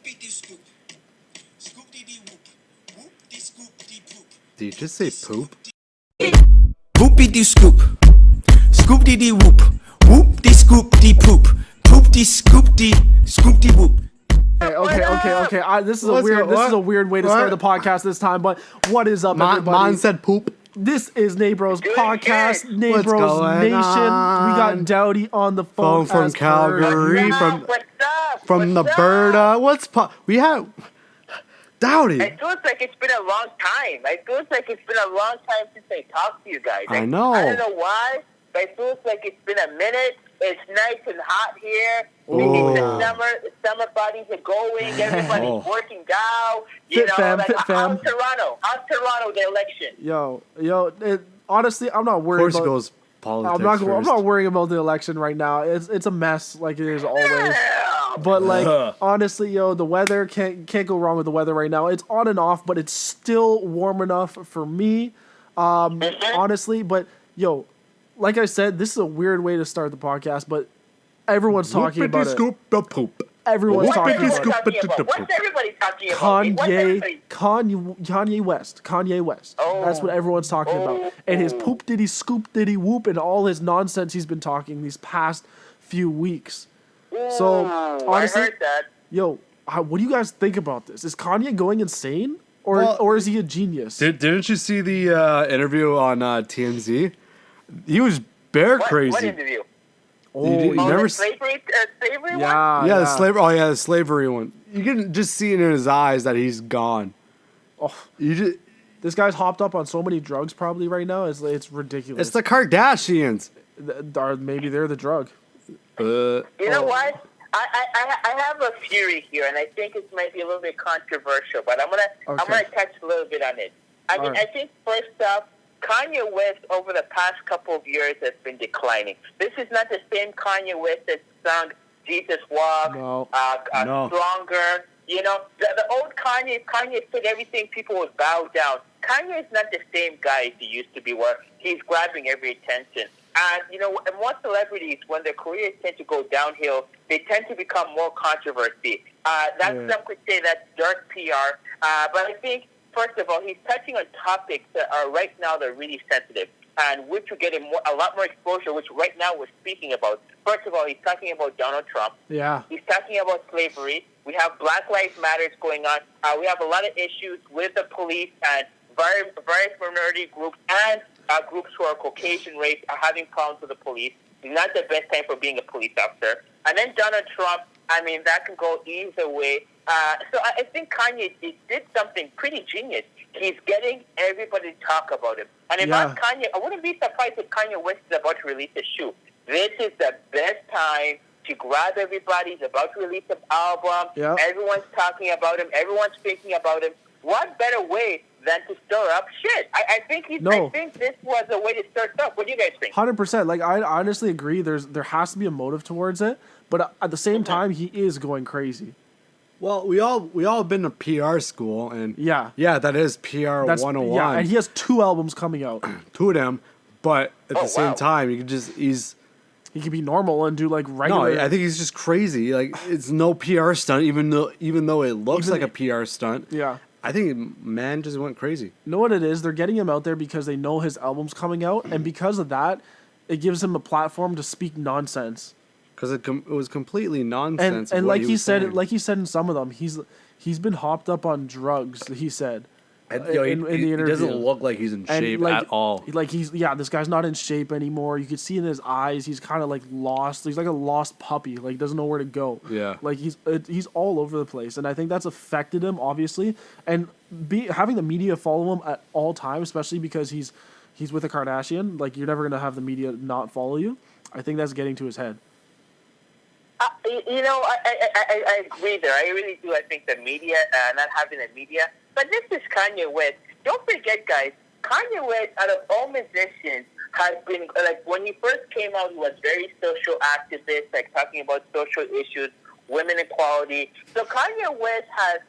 Did you just say poop? Whoop-de scoop. Scoop-de whoop. Whoop-de poop. Poop-de whoop. Okay. This is a weird way to start the podcast this time. But what is up, everybody? Mon said poop. This is Neighbros podcast, What's Neighbros going Nation. on? We got Daudi on the phone From as per. Calgary, from Alberta. We have Daudi. It feels like it's been a long time. Since I talked to you guys. I know. I don't know why, but it feels like it's been a minute. It's nice and hot here. Oh. The summer bodies are going. Everybody's working out. Fit fam. How's Toronto, the election? Yo. Honestly, I'm not worried about Portugal's politics. I'm not worrying about the election right now. It's a mess, like it is always. But honestly, the weather can't go wrong with the weather right now. It's on and off, but it's still warm enough for me. Honestly, but like I said, this is a weird way to start the podcast, but everyone's talking about it. Scoop the poop. Everyone's talking about it. What's everybody talking about? Kanye West. Oh. That's what everyone's talking about. And his poop diddy scoop diddy whoop and all his nonsense he's been talking these past few weeks. So honestly, I heard that. what do you guys think about this? Is Kanye going insane, or is he a genius? Didn't you see the interview on TMZ? He was crazy. What interview? You never the slavery one? Yeah, the slavery. Oh yeah, the slavery one. You can just see it in his eyes that he's gone. Oh, this guy's hopped up on so many drugs probably right now. It's ridiculous. It's the Kardashians. Maybe they're the drug. You know what? I have a theory here, and I think it might be a little bit controversial, but I'm gonna touch a little bit on it. I think first off, Kanye West over the past couple of years has been declining. This is not the same Kanye West that sung Jesus Walk, No. Stronger. The old Kanye said everything people would bow down. Kanye is not the same guy as he used to be, where he's grabbing every attention. And, most celebrities, when their careers tend to go downhill, they tend to become more controversy. Some could say that's dark PR. But I think, first of all, he's touching on topics that are right now they're really sensitive, and which will get him a lot more exposure, which right now we're speaking about. First of all, he's talking about Donald Trump. Yeah. He's talking about slavery. We have Black Lives Matters going on. We have a lot of issues with the police and various minority groups and groups who are Caucasian race are having problems with the police. It's not the best time for being a police officer. And then Donald Trump, that can go either way. So I think Kanye did something pretty genius. He's getting everybody to talk about him. And if I'm Kanye, I wouldn't be surprised if Kanye West is about to release a shoe. This is the best time to grab everybody. He's about to release an album. Yep. Everyone's talking about him. Everyone's thinking about him. What better way than to stir up shit? I think this was a way to stir stuff. What do you guys think? 100%. Like, I honestly agree. There has to be a motive towards it, but at the same time, he is going crazy. Well, we all been to PR school, and yeah, that is PR 101. Yeah, and he has 2 albums coming out. 2 of them, but at the same time, he can be normal and do like regular. No, I think he's just crazy. Like, it's no PR stunt, even though it looks like a PR stunt. Yeah. I think man just went crazy. You know what it is? They're getting him out there because they know his album's coming out, and because of that, it gives him a platform to speak nonsense. Because it was completely nonsense. And like he said in some of them, he's been hopped up on drugs. He said. In the interview. He doesn't look like he's in shape at all. Like this guy's not in shape anymore. You could see in his eyes he's kind of like lost. He's like a lost puppy. Like, doesn't know where to go. Yeah. Like he's all over the place, and I think that's affected him obviously. And having the media follow him at all times, especially because he's with a Kardashian. Like, you're never gonna have the media not follow you. I think that's getting to his head. I agree there. I really do. I think the media, not having the media. But this is Kanye West. Don't forget, guys, Kanye West, out of all musicians, has been, like, when he first came out, he was very social activist, like, talking about social issues, women equality. So Kanye West has,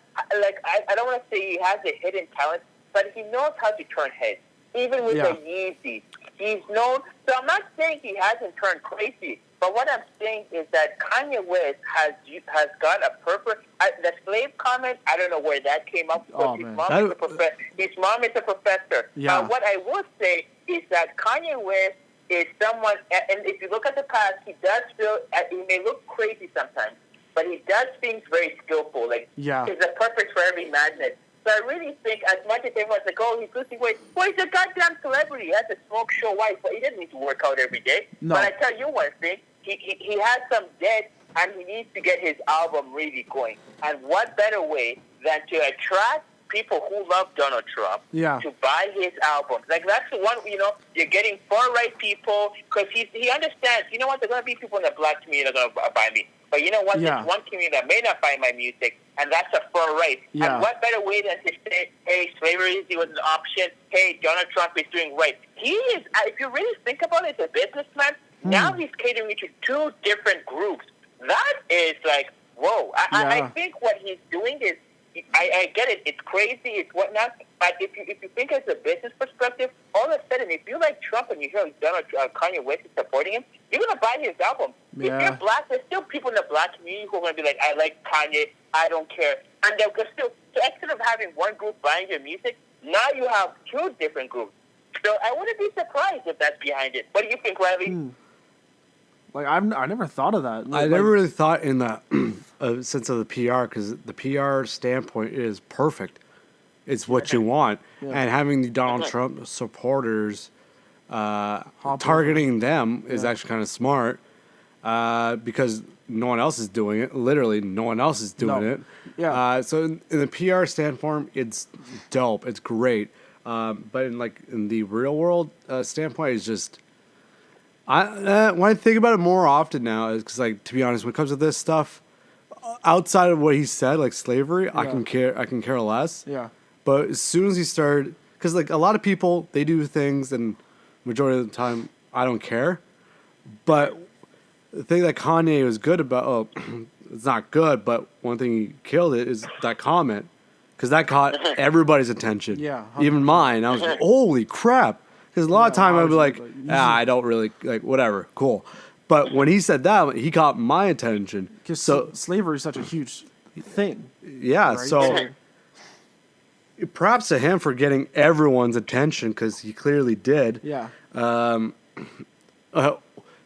like, I don't want to say he has a hidden talent, but he knows how to turn heads. Even with the Yeezys. He's known. So I'm not saying he hasn't turned crazy, but what I'm saying is that Kanye West has got a purpose. the slave comment, I don't know where that came up. Oh, his man. mom is a professor. Yeah. What I will say is that Kanye West is someone, and if you look at the past, he does feel, he may look crazy sometimes, but he does things very skillful. Like, he's a purpose for every madness. So I really think, as much as everyone's like, oh, he's losing weight, well, he's a goddamn celebrity. He has a smoke show wife, but he doesn't need to work out every day. No. But I tell you one thing, he has some debt, and he needs to get his album really going. And what better way than to attract people who love Donald Trump to buy his albums? Like, that's the one, you're getting far-right people, because he understands, you know what, there are going to be people in the black community that are going to buy me. But you know what, there's one community that may not buy my music, and that's a far-right. Yeah. And what better way than to say, hey, slavery was an option, hey, Donald Trump is doing right. He is, if you really think about it, as a businessman, now he's catering to two different groups. That is like, whoa. I think what he's doing is, I get it, it's crazy, it's whatnot, but if you think as a business perspective, all of a sudden, if you like Trump and you hear Kanye West is supporting him, you're going to buy his album. If you're black, there's still people in the black community who are going to be like, I like Kanye, I don't care. And they'll still, so instead of having one group buying your music, now you have two different groups. So I wouldn't be surprised if that's behind it. What do you think, Riley? Like, I never thought of that. I never really thought in the sense of the PR, because the PR standpoint is perfect. It's what you want. And having the Donald Trump supporters targeting them is actually kind of smart, because no one else is doing it. Literally, no one else is doing it. Yeah. So in the PR standpoint, it's dope. It's great. But in the real world standpoint, it's just... when I think about it more often now, is because, like, to be honest, when it comes to this stuff, outside of what he said, like slavery, I can care less. Yeah. But as soon as he started, because like a lot of people, they do things, and majority of the time, I don't care. But the thing that Kanye was good about, it's not good, but one thing he killed it is that comment, because that caught everybody's attention. Yeah. 100%. Even mine. I was like, holy crap. Because a lot of time I'd be like, I don't really, like, whatever, cool. But when he said that, he caught my attention. Because so slavery is such a huge thing. Yeah, right? so props to him for getting everyone's attention, because he clearly did. Yeah.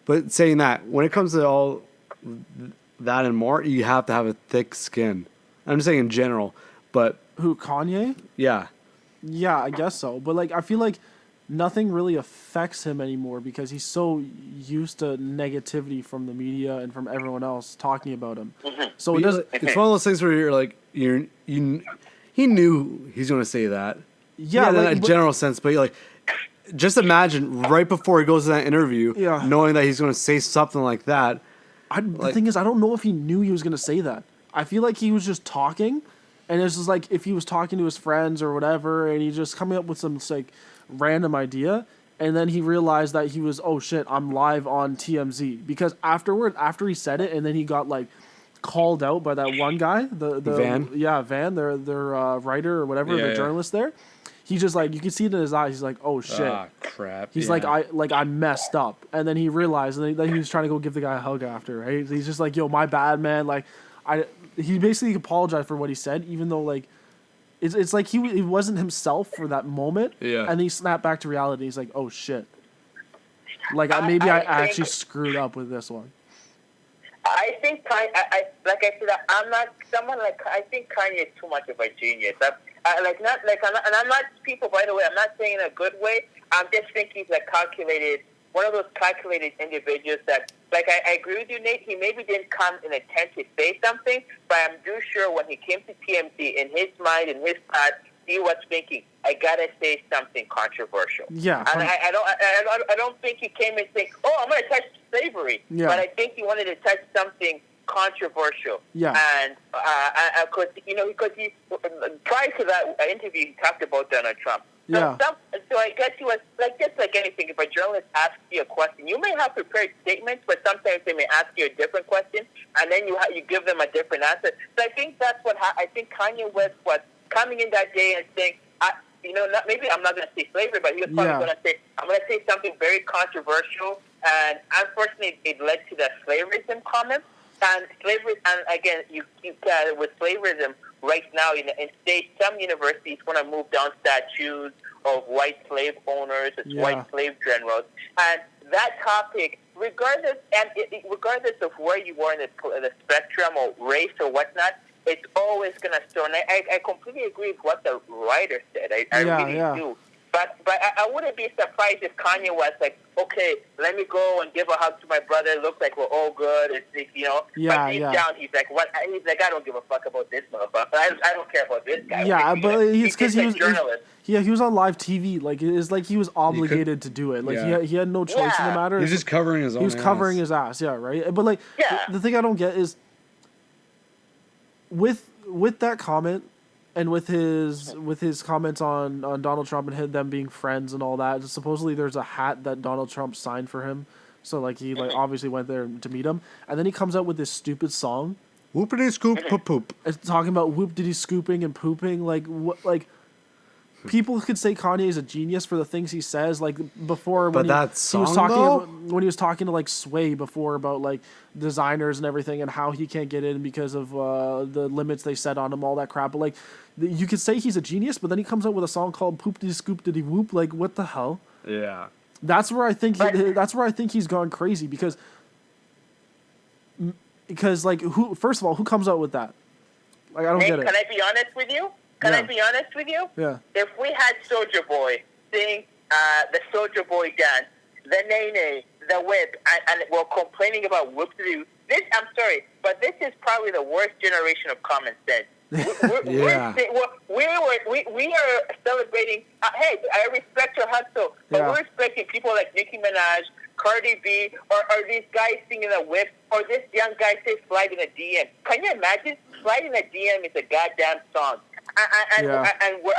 But saying that, when it comes to all that and more, you have to have a thick skin. I'm just saying in general, but... Who, Kanye? Yeah. Yeah, I guess so. But, like, I feel like nothing really affects him anymore because he's so used to negativity from the media and from everyone else talking about him. So it doesn't... It's one of those things where you're like, he knew he's going to say that. Yeah, in a general sense, but you're like... Just imagine right before he goes to that interview, knowing that he's going to say something like that. The thing is, I don't know if he knew he was going to say that. I feel like he was just talking, and it's just like if he was talking to his friends or whatever, and he just coming up with some like random idea, and then he realized that he was, oh shit, I'm live on TMZ. Because after he said it, and then he got like called out by that one guy, the Van, their writer or whatever, the journalist there. He's just like, you can see it in his eyes. He's like, oh shit. Ah, crap. He's like, I messed up. And then he realized, and then he was trying to go give the guy a hug after, right? He's just like, yo, my bad, man. Like, he basically apologized for what he said, even though like, it's like he wasn't himself for that moment. Yeah. And then he snapped back to reality. He's like, oh shit. Like I actually screwed up with this one. I think I'm not someone like, I think Kanye is too much of a genius. I'm not people, by the way, I'm not saying in a good way. I'm just thinking he's one of those calculated individuals that, like, I agree with you, Nate. He maybe didn't come in intent to say something, but I'm sure when he came to TMZ, in his mind, in his thought, he was thinking, I gotta say something controversial. Yeah. And I don't think he came and saying, oh, I'm gonna touch slavery. Yeah. But I think he wanted to touch something controversial. Yeah. And because he prior to that interview, he talked about Donald Trump. So, so I guess he was like, just like anything. If a journalist asks you a question, you may have prepared statements, but sometimes they may ask you a different question, and then you give them a different answer. So I think that's what I think Kanye West was coming in that day and saying, maybe I'm not going to say slavery, but he was probably going to say, I'm going to say something very controversial, and unfortunately, it led to the slaverism comment. And slavery, and again, you with slaverism right now in states, some universities want to move down statues of white slave owners, white slave generals, and that topic, regardless of where you are in the spectrum or race or whatnot, it's always going to stir. And I completely agree with what the writer said. I really do. But I wouldn't be surprised if Kanye was like, okay, let me go and give a hug to my brother. It looks like we're all good. It's, you know. But deep down, he's like, what? He's like, I don't give a fuck about this motherfucker. I don't care about this guy. Yeah, but it's because he was journalist. He was on live TV. Like it's like he was obligated to do it. Like he had no choice in the matter. He's just covering his own. He was covering his ass. Yeah, right. But like the thing I don't get is with that comment. And with his comments on Donald Trump and them being friends and all that, supposedly there's a hat that Donald Trump signed for him. So like he like obviously went there to meet him, and then he comes out with this stupid song. Whoopity scoop poop poop. It's talking about whoop diddy scooping and pooping. Like what? Like people could say Kanye is a genius for the things he says. Like before when he was talking when he was talking to like Sway before about like designers and everything and how he can't get in because of the limits they set on him, all that crap. But like you could say he's a genius, but then he comes out with a song called Poop Diddy Scoop Diddy Whoop. Like what the hell? Yeah. That's where I think he's gone crazy because like first of all, who comes out with that? Like I don't get it. Can I be honest with you? I be honest with you? Yeah. If we had Soulja Boy sing the Soulja Boy dance, the Nene, the whip, and we're complaining about whoop-de-doo, I'm sorry, but this is probably the worst generation of common sense. We are celebrating. Hey, I respect your hustle, but we're respecting people like Nicki Minaj, Cardi B, or these guys singing a whip, or this young guy says slide in a DM. Can you imagine? Slide in a DM is a goddamn song. And we're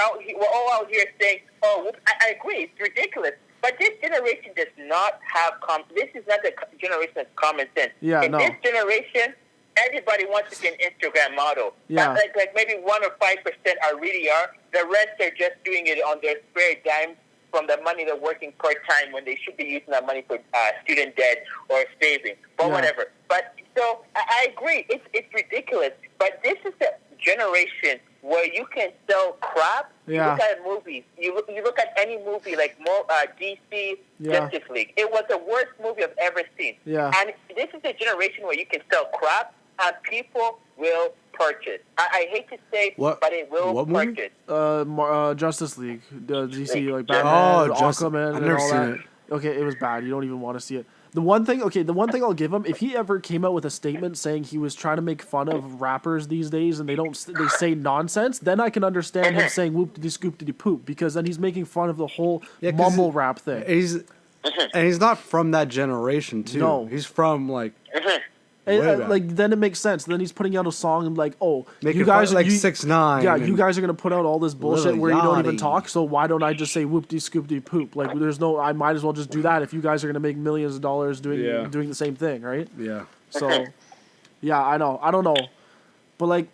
all out here saying, "Oh, I agree, it's ridiculous." But this generation does not have this is not the generation of common sense. This generation, everybody wants to be an Instagram model. Yeah. Like maybe 1 or 5% really are. The rest are just doing it on their spare dime from the money they're working part-time when they should be using that money for student debt or saving. But whatever. But so I agree. It's ridiculous. But this is the generation where you can sell crap. You look at movies. You look at any movie like DC Justice League. It was the worst movie I've ever seen. Yeah. And this is a generation where you can sell crap and people will purchase. I hate to say, but it will purchase. Justice League, DC, like Batman, Aquaman, and all that. Okay, it was bad. You don't even want to see it. The one thing I'll give him, if he ever came out with a statement saying he was trying to make fun of rappers these days and they say nonsense, then I can understand him saying whoop diddy scoop diddy poop, because then he's making fun of the whole mumble rap thing. And he's not from that generation too. No, he's from like. Then it makes sense. Then he's putting out a song and like, you guys like 6ix9ine. Yeah, you guys are gonna put out all this bullshit where you don't even talk. So why don't I just say whoop-de scoop-de poop? Like, I might as well just do that if you guys are gonna make millions of dollars doing the same thing, right? Yeah. So, I know. I don't know, but like,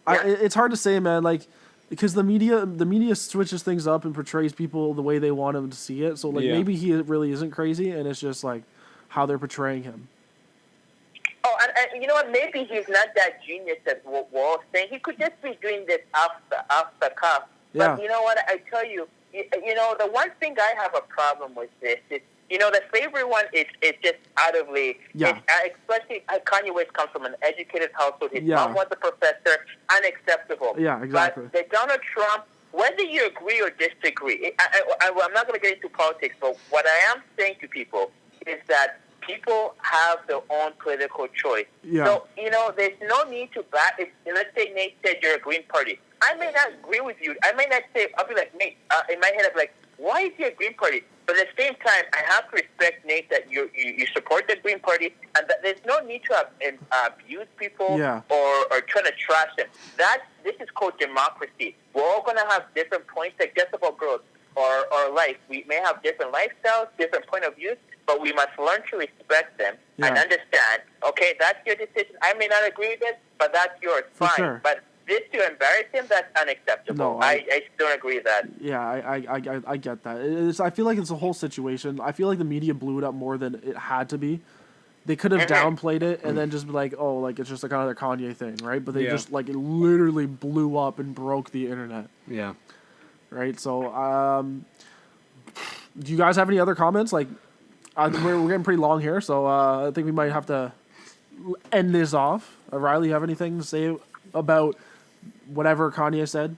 it's hard to say, man. Like, because the media switches things up and portrays people the way they want them to see it. So like, maybe he really isn't crazy, and it's just like how they're portraying him. Oh, and you know what? Maybe he's not that genius that we're all saying. He could just be doing this off the cuff. Yeah. But you know what? I tell you, the one thing I have a problem with this is, the slavery one is just utterly, especially Kanye West comes from an educated household. His mom was a professor, unacceptable. Yeah, exactly. But the Donald Trump, whether you agree or disagree, I'm not going to get into politics, but what I am saying to people is that people have their own political choice. Yeah. So, there's no need to back. Let's say Nate said you're a Green Party. I may not agree with you. I may not say, I'll be like, Nate, in my head, I'll be like, why is he a Green Party? But at the same time, I have to respect, Nate, that you support the Green Party, and that there's no need to abuse people or try to trash them. This is called democracy. We're all going to have different points, like just about growth or life. We may have different lifestyles, different point of views, but we must learn to respect them and understand, okay, that's your decision. I may not agree with it, but that's yours. Fine. Sure. But this to embarrass him, that's unacceptable. No, I still don't agree with that. Yeah, I get that. I feel like it's a whole situation. I feel like the media blew it up more than it had to be. they could have downplayed it and then just be like, oh, like it's just like another Kanye thing, right? But they just like it literally blew up and broke the internet. Yeah. Right. So, do you guys have any other comments? Like, we're getting pretty long here, so I think we might have to end this off. Riley, you have anything to say about whatever Kanye said?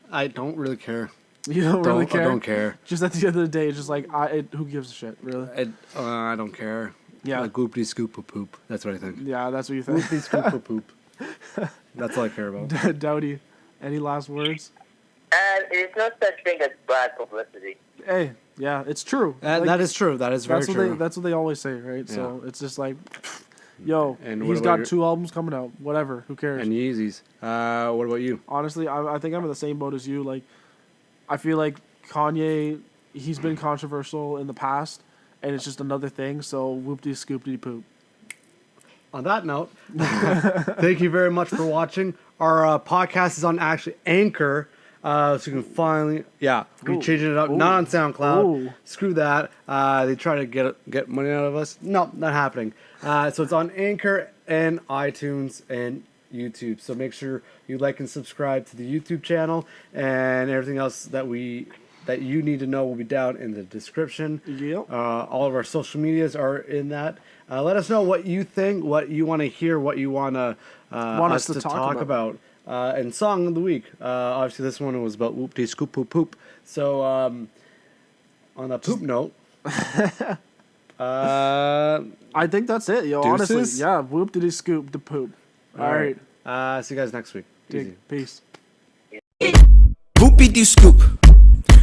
I don't really care. You don't really care? I don't care. Just at the end of the day, it's just like, who gives a shit, really? I don't care. Yeah. Like goopty scoop of poop. That's what I think. Yeah, that's what you think. Goopty scoop of poop. That's all I care about. Daudi, any last words? And there's no such thing as bad publicity. Hey, yeah, it's true. That is true. That is very true. That's what they always say, right? Yeah. So it's just like, yo, and he's got 2 albums coming out. Whatever, who cares? And Yeezys. What about you? Honestly, I think I'm in the same boat as you. Like, I feel like Kanye, he's been controversial in the past, and it's just another thing. So whoopty scoopty poop. On that note, thank you very much for watching. Our podcast is on actually Anchor. So you can finally, we're changing it up. Not on SoundCloud. Ooh. Screw that. They try to get money out of us. No, not happening. So it's on Anchor and iTunes and YouTube. So make sure you like and subscribe to the YouTube channel, and everything else that you need to know will be down in the description. Yep. All of our social medias are in that. Let us know what you think, what you want to hear, what you want us to talk about. And song of the week. Obviously, this one was about whoop dee scoop poop poop. So, on a poop note, I think that's it, yo. Deuces? Honestly, yeah. Whoop did he scoop the poop. All right. See you guys next week. Easy. Peace. Whoopie dee scoop,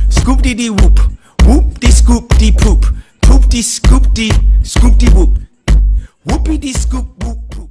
scoop dee dee whoop, whoop dee scoop dee poop, poop dee scoop dee whoop, whoopie dee scoop whoop poop.